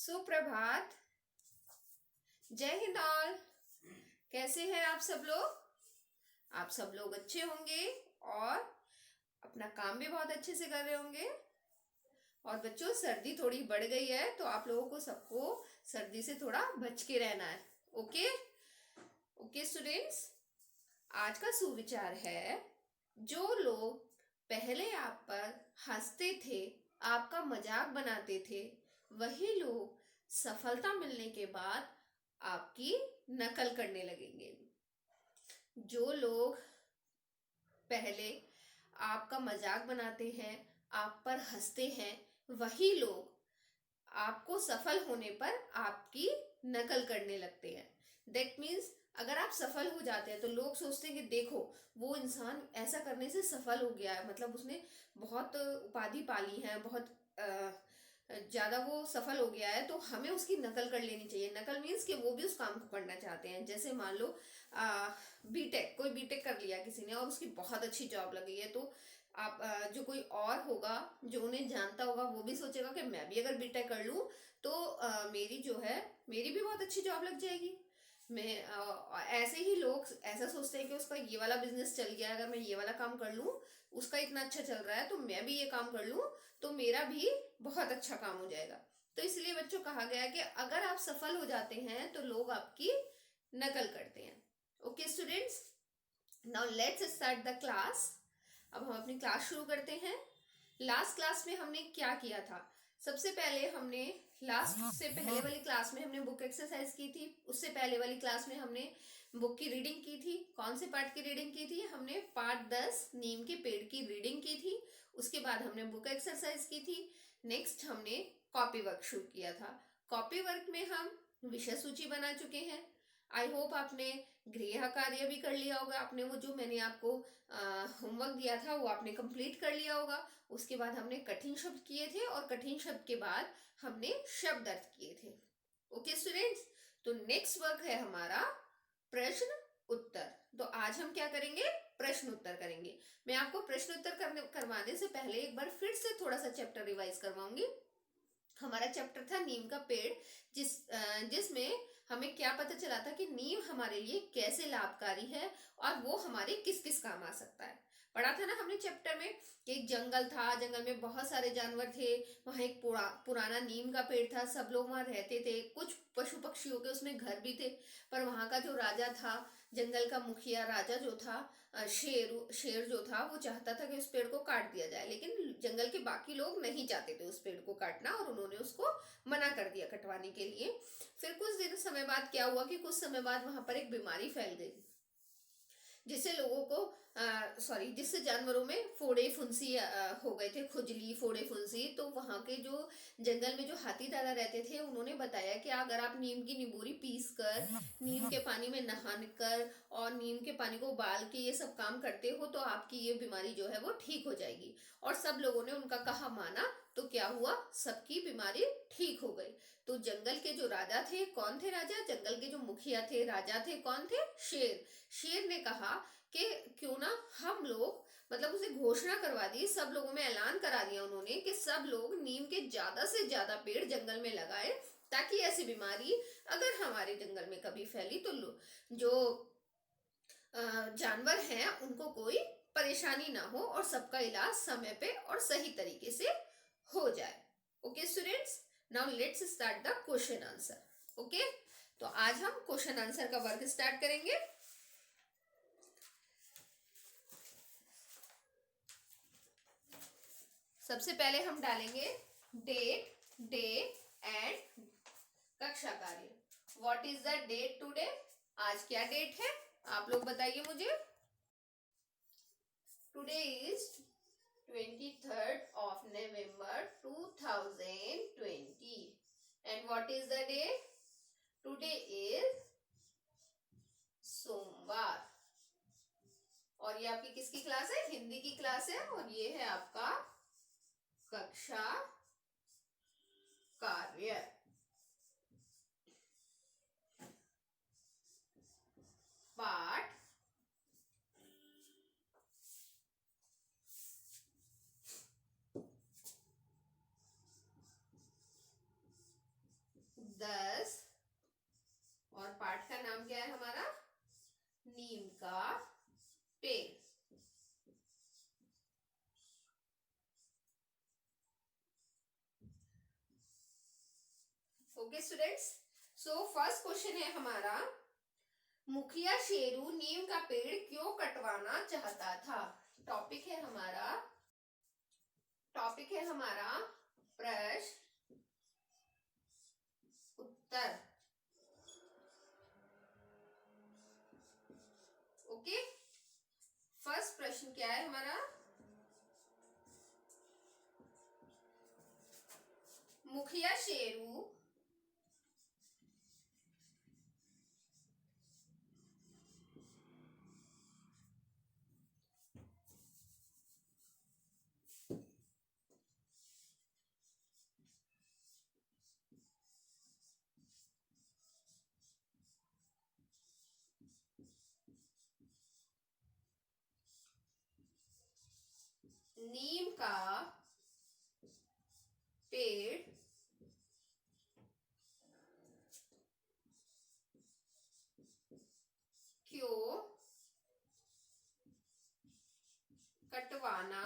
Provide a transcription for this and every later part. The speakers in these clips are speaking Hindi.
सुप्रभात। जय हिंद ऑल। कैसे हैं आप सब लोग? आप सब लोग अच्छे होंगे और अपना काम भी बहुत अच्छे से कर रहे होंगे। और बच्चों, सर्दी थोड़ी बढ़ गई है तो आप लोगों को सबको सर्दी से थोड़ा बच के रहना है। ओके ओके स्टूडेंट्स, आज का सुविचार है, जो लोग पहले आप पर हंसते थे, आपका मजाक बनाते थे, वही लोग सफलता मिलने के बाद आपकी नकल करने लगेंगे। जो लोग पहले आपका मजाक बनाते हैं, आप पर हंसते हैं, वही लोग आपको सफल होने पर आपकी नकल करने लगते हैं। दैट मीन्स अगर आप सफल हो जाते हैं तो लोग सोचते हैं कि देखो, वो इंसान ऐसा करने से सफल हो गया है, मतलब उसने बहुत उपाधि पाली है, बहुत ज्यादा वो सफल हो गया है, तो हमें उसकी नकल कर लेनी चाहिए। नकल मीन्स कि वो भी उस काम को करना चाहते हैं। जैसे मान लो बीटेक, कोई बीटेक कर लिया किसी ने और उसकी बहुत अच्छी जॉब लगी है, तो आप जो कोई और होगा जो उन्हें जानता होगा, वो भी सोचेगा कि मैं भी अगर बीटेक कर लूं तो मेरी जो है, मेरी भी बहुत अच्छी जॉब लग जाएगी। मैं ऐसे ही लोग ऐसा सोचते हैं कि उसका ये वाला बिजनेस चल गया, अगर मैं ये वाला काम कर लूं, उसका इतना अच्छा चल रहा है तो मैं भी ये काम कर लूं तो मेरा भी बहुत अच्छा काम हो जाएगा। तो इसलिए बच्चों कहा गया है कि अगर आप सफल हो जाते हैं तो लोग आपकी नकल करते हैं। Okay students, now let's start the class. अब हम अपनी क्लास शुरू करते हैं। लास्ट क्लास में हमने क्या किया था? सबसे पहले हमने लास्ट से पहले वाली क्लास में हमने बुक एक्सरसाइज की थी। उससे पहले वाली क्लास में हमने बुक की रीडिंग की थी। कौन से पार्ट की रीडिंग की थी? हमने पार्ट 10 नीम के पेड़ की रीडिंग की थी। उसके बाद हमने बुक एक्सरसाइज की थी। नेक्स्ट हमने कॉपी वर्क शुरू किया था। कॉपी वर्क में हम विषय सूची बना चुके हैं। आई होप आपने गृह कार्य भी कर लिया होगा। आपने वो जो मैंने आपको होमवर्क दिया था वो आपने कंप्लीट कर लिया होगा। उसके बाद हमने कठिन शब्द किए थे और कठिन शब्द के बाद हमने शब्द अर्थ किए थे। ओके स्टूडेंट्स, तो नेक्स्ट वर्क है हमारा प्रश्न उत्तर। तो आज हम क्या करेंगे? प्रश्न उत्तर करेंगे। मैं आपको प्रश्न उत्तर करवाने से पहले एक बार फिर से थोड़ा सा चैप्टर रिवाइज करवाऊंगी। हमारा चैप्टर था नीम का पेड़, जिसमें हमें क्या पता चला था कि नीम हमारे लिए कैसे लाभकारी है और वो हमारे किस किस काम आ सकता है। पढ़ा था ना हमने चैप्टर में कि एक जंगल था, जंगल में बहुत सारे जानवर थे, वहां एक पुराना नीम का पेड़ था, सब लोग वहां रहते थे, कुछ पशु पक्षियों के उसमें घर भी थे। पर वहां का जो राजा था, जंगल का मुखिया राजा जो था, शेर जो था, वो चाहता था कि उस पेड़ को काट दिया जाए, लेकिन जंगल के बाकी लोग नहीं चाहते थे उस पेड़ को काटना और उन्होंने उसको मना कर दिया कटवाने के लिए। फिर कुछ दिन समय बाद क्या हुआ कि कुछ समय बाद वहां पर एक बीमारी फैल गई, जिससे लोगों को जिससे जानवरों में फोड़े फुंसी हो गए थे, खुजली फोड़े फुंसी। तो वहां के जो जंगल में जो हाथी दादा रहते थे, उन्होंने बताया कि अगर आप नीम की निबोरी पीस कर, नीम के पानी में नहा कर और नीम के पानी को उबाल के ये सब काम करते हो तो आपकी ये बीमारी जो है वो ठीक हो जाएगी। और सब लोगों ने उनका कहा माना, तो क्या हुआ, सबकी बीमारी ठीक हो गई। तो जंगल के जो राजा थे, कौन थे राजा? जंगल के जो मुखिया थे, राजा थे, कौन थे? शेर। शेर ने कहा कि क्यों ना हम लोग, मतलब उसे घोषणा करवा दी, सब लोगों में ऐलान करा दिया उन्होंने कि सब लोग नीम के ज्यादा से ज्यादा पेड़ जंगल में लगाए, ताकि ऐसी बीमारी अगर हमारे जंगल में कभी फैली तो जो जानवर हैं उनको कोई परेशानी ना हो और सबका इलाज समय पे और सही तरीके से हो जाए। Okay students, now let's start the question answer. Okay, तो आज हम क्वेश्चन आंसर का वर्क स्टार्ट करेंगे। सबसे पहले हम डालेंगे डेट, डे एंड कक्षा कार्य। What is the date today? आज क्या डेट है? आप लोग बताइए मुझे। Today is 23rd of November 2020 and what is the day? Today is सोमवार। और ये आपकी किसकी क्लास है? हिंदी की क्लास है और ये है आपका कक्षा कार्य। पाठ okay students, so first question है हमारा, मुखिया शेरू नीम का पेड़ क्यों कटवाना चाहता था। टॉपिक है हमारा प्रश्न उत्तर। ओके, फर्स्ट प्रश्न क्या है हमारा, मुखिया शेरू नीम का पेड़ क्यों कटवाना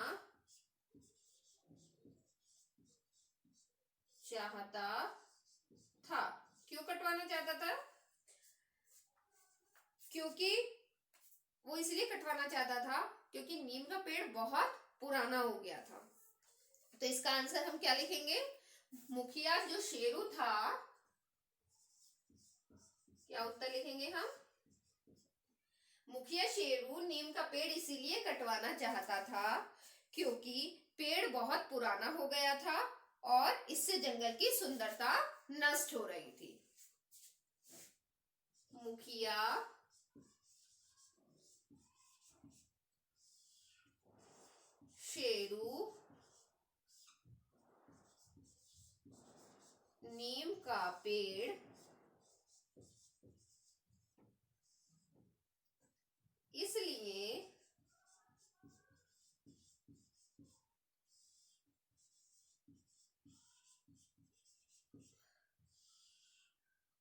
चाहता था। क्यों कटवाना चाहता था, क्योंकि वो इसलिए कटवाना चाहता था क्योंकि नीम का पेड़ बहुत पुराना हो गया था। तो इसका आंसर हम क्या लिखेंगे, मुखिया जो शेरू था, क्या उत्तर लिखेंगे हम, मुखिया शेरू नीम का पेड़ इसीलिए कटवाना चाहता था क्योंकि पेड़ बहुत पुराना हो गया था और इससे जंगल की सुंदरता नष्ट हो रही थी। मुखिया शेरू नीम का पेड़ इसलिए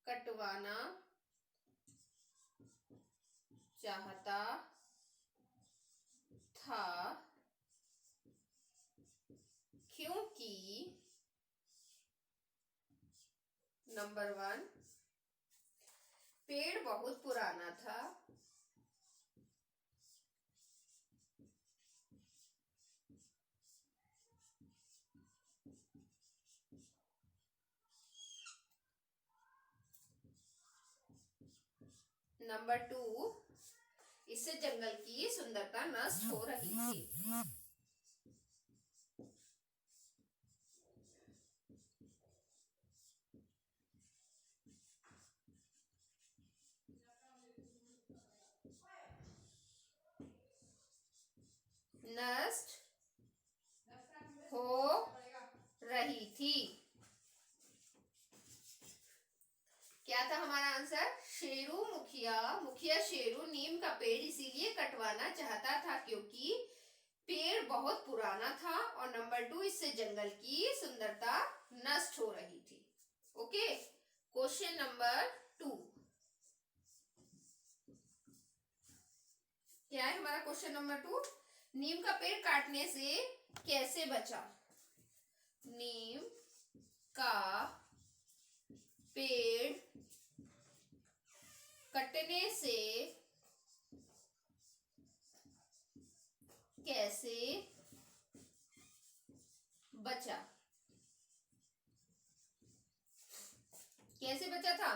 कटवाना चाहता था क्योंकि नंबर 1, पेड़ बहुत पुराना था। नंबर 2, इससे जंगल की सुंदरता नष्ट हो रही थी। नष्ट हो रही थी। क्या था हमारा आंसर, मुखिया शेरू नीम का पेड़ इसीलिए कटवाना चाहता था क्योंकि पेड़ बहुत पुराना था, और नंबर 2, इससे जंगल की सुंदरता नष्ट हो रही थी। ओके, क्वेश्चन नंबर 2 क्या है हमारा, क्वेश्चन नंबर 2, नीम का पेड़ काटने से कैसे बचा। नीम का पेड़ कटने से कैसे बचा। कैसे बचा था,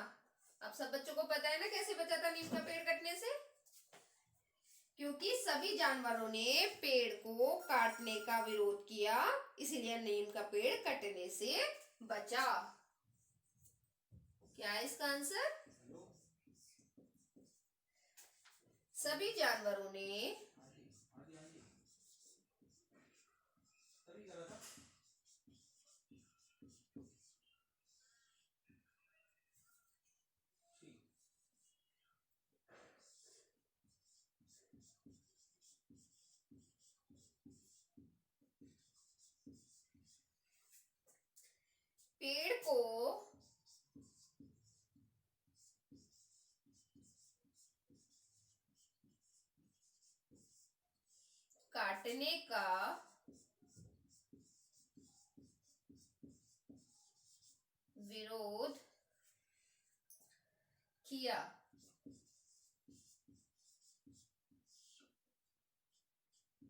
आप सब बच्चों को पता है ना कैसे बचा था नीम का पेड़ कटने से, क्योंकि सभी जानवरों ने पेड़ को काटने का विरोध किया, इसीलिए नीम का पेड़ कटने से बचा। क्या है इसका आंसर, सभी जानवरों ने पेड़ को काटने का विरोध किया।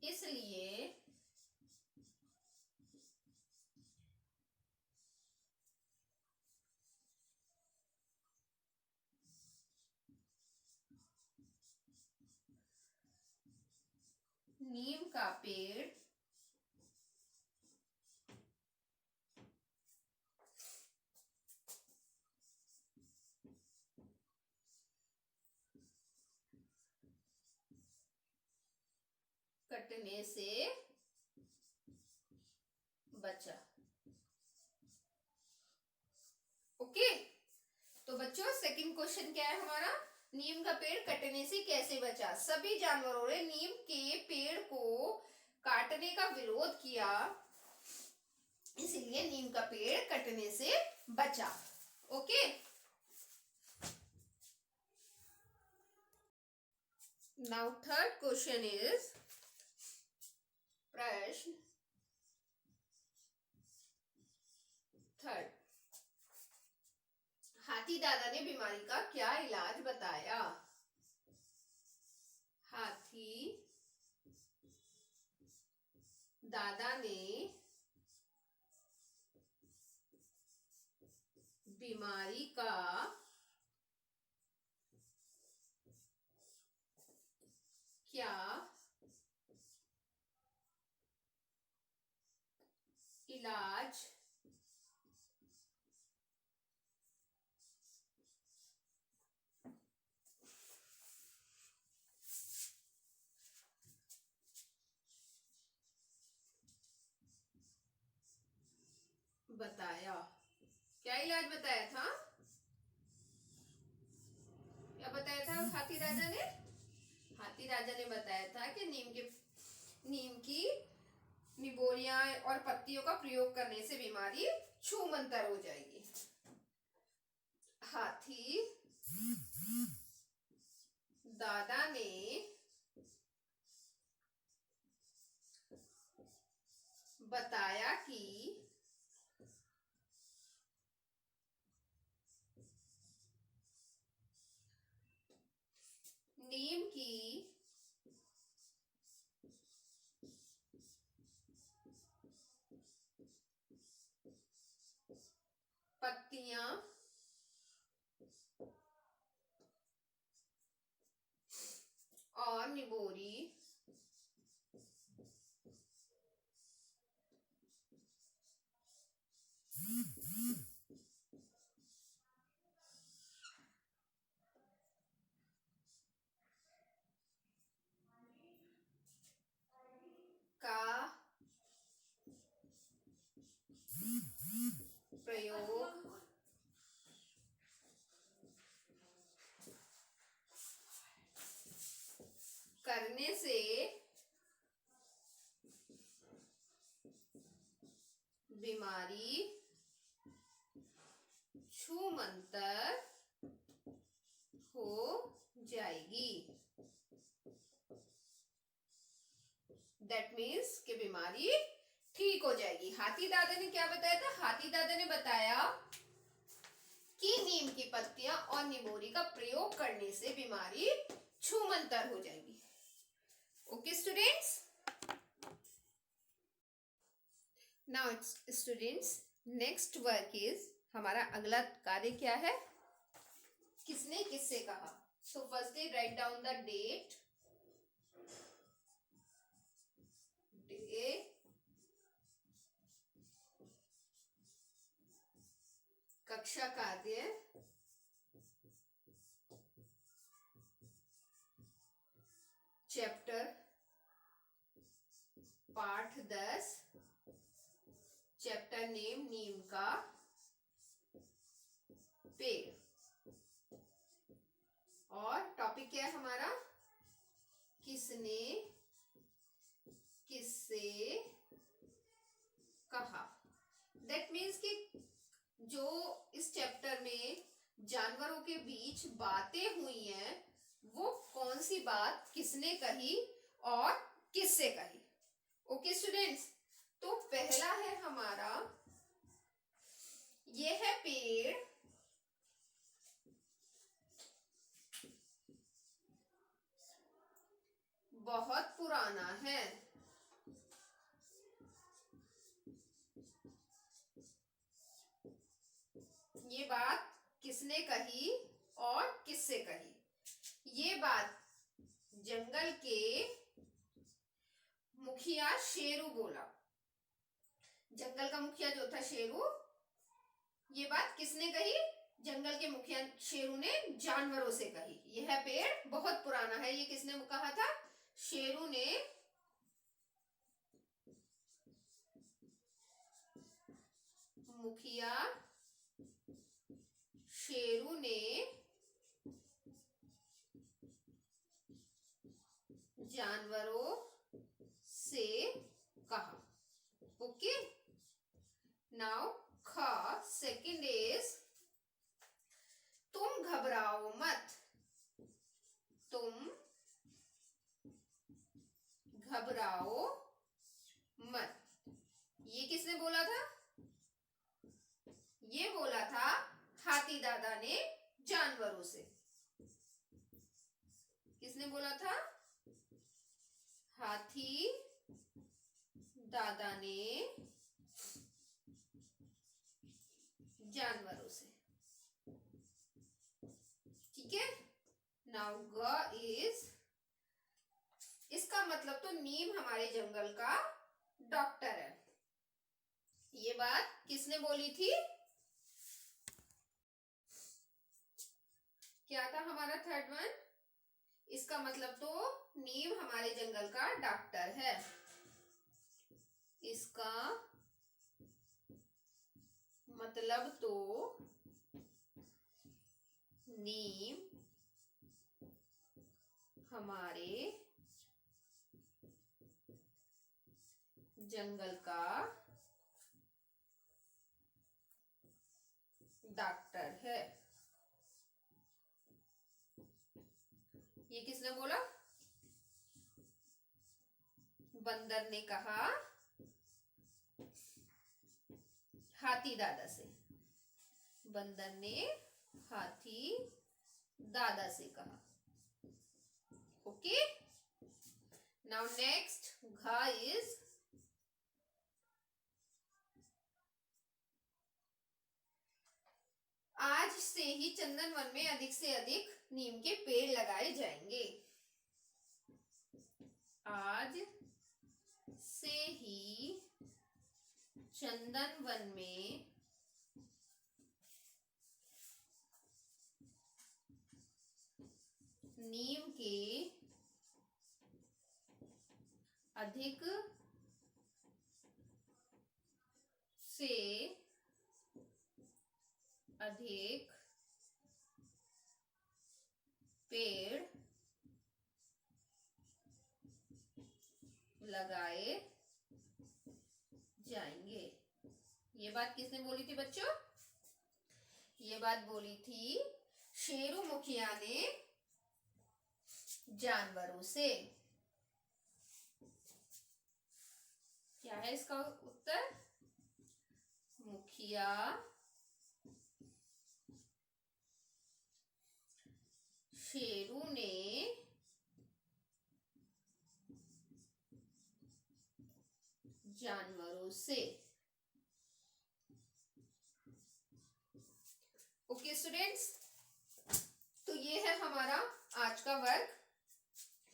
इसलिए नीम का पेड़ कटने से बचा। ओके, तो बच्चों सेकंड क्वेश्चन क्या है हमारा, नीम का पेड़ कटने से कैसे बचा। सभी जानवरों ने नीम के पेड़ को काटने का विरोध किया, इसीलिए नीम का पेड़ कटने से बचा। Okay, now third question is, प्रश्न थर्ड, हाथी दादा ने बीमारी का क्या इलाज बताया। हाथी दादा ने बीमारी का क्या इलाज बताया। क्या इलाज बताया था, क्या बताया था हाथी राजा ने। हाथी राजा ने बताया था कि नीम की निबोरियां और पत्तियों का प्रयोग करने से बीमारी छूमंतर हो जाएगी। हाथी दादा ने बताया कि नीम की पत्तियां और निबोरी का प्रयोग करने से बीमारी छूमंतर हो जाएगी। दैट मीन्स कि बीमारी ठीक हो जाएगी। हाथी दादा ने क्या बताया था, हाथी दादा ने बताया कि नीम की पत्तियां और निबोरी का प्रयोग करने से बीमारी छूमंतर हो जाएगी। Okay students, now students next work is, हमारा अगला कार्य क्या है, किसने किससे कहा। So firstly write down the date, day, कक्षा कार्य, चैप्टर पाठ 10, चैप्टर नेम नीम का पेड़, और टॉपिक क्या है हमारा, किसने किससे कहा। दैट मीन्स कि जो इस चैप्टर में जानवरों के बीच बातें हुई हैं, वो कौन सी बात किसने कही और किससे कही। ओके स्टूडेंट्स, तो पहला है हमारा, यह है पेड़ पुराना है। ये बात किसने कही और किससे कही? ये बात जंगल के मुखिया शेरू बोला। जंगल का मुखिया जो था शेरू, ये बात किसने कही? जंगल के मुखिया शेरू ने जानवरों से कही। यह पेड़ बहुत पुराना है, ये किसने कहा था? शेरू ने मुखिया शेरू ने जानवरों से कहा। ओके, नाउ ख सेकंड इज तुम घबराओ मत। तुम घबराओ मत, ये किसने बोला था? ये बोला था हाथी दादा ने जानवरों से। किसने बोला था? हाथी दादा ने जानवरों से। ठीक है, नाउ ग इज, इसका मतलब तो नीम हमारे जंगल का डॉक्टर है। ये बात किसने बोली थी? क्या था हमारा थर्ड वन? इसका मतलब तो नीम हमारे जंगल का डॉक्टर है। इसका मतलब तो नीम हमारे जंगल का डॉक्टर है। ये किसने बोला? बंदर ने कहा हाथी दादा से। बंदर ने हाथी दादा से कहा। ओके, नाउ नेक्स्ट घ इज, आज से ही चंदन वन में अधिक से अधिक नीम के पेड़ लगाए जाएंगे। आज से ही चंदन वन में नीम के अधिक से अधिक पेड़ लगाए जाएंगे। ये बात किसने बोली थी बच्चों? ये बात बोली थी शेरू मुखिया ने जानवरों से। क्या है इसका उत्तर? मुखिया शेरू ने जानवरों से। ओके स्टूडेंट्स, तो ये है हमारा आज का वर्क।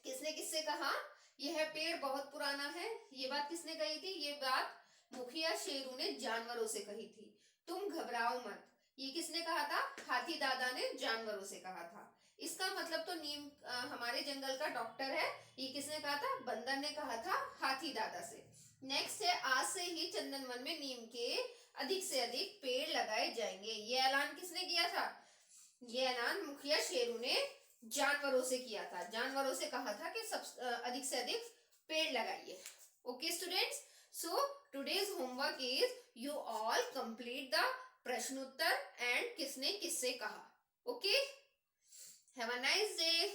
किसने किससे कहा यह पेड़ बहुत पुराना है? ये बात किसने कही थी? ये बात मुखिया शेरू ने जानवरों से कही थी। तुम घबराओ मत, ये किसने कहा था? हाथी दादा ने जानवरों से कहा था। इसका मतलब तो नीम हमारे जंगल का डॉक्टर है, ये किसने कहा था? बंदर ने कहा था हाथी दादा से। नेक्स्ट है आज से ही चंदन वन में नीम के अधिक से अधिक पेड़ लगाए जाएंगे। ये ऐलान किसने किया था? ये ऐलान मुखिया शेरू ने जानवरों से किया था। जानवरों से कहा था कि सब अधिक से अधिक पेड़ लगाइए। Okay students, so today's homework is you all complete the प्रश्नोत्तर एंड किसने किससे कहा। Okay, have a nice day,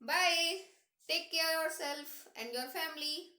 bye, take care yourself and your family.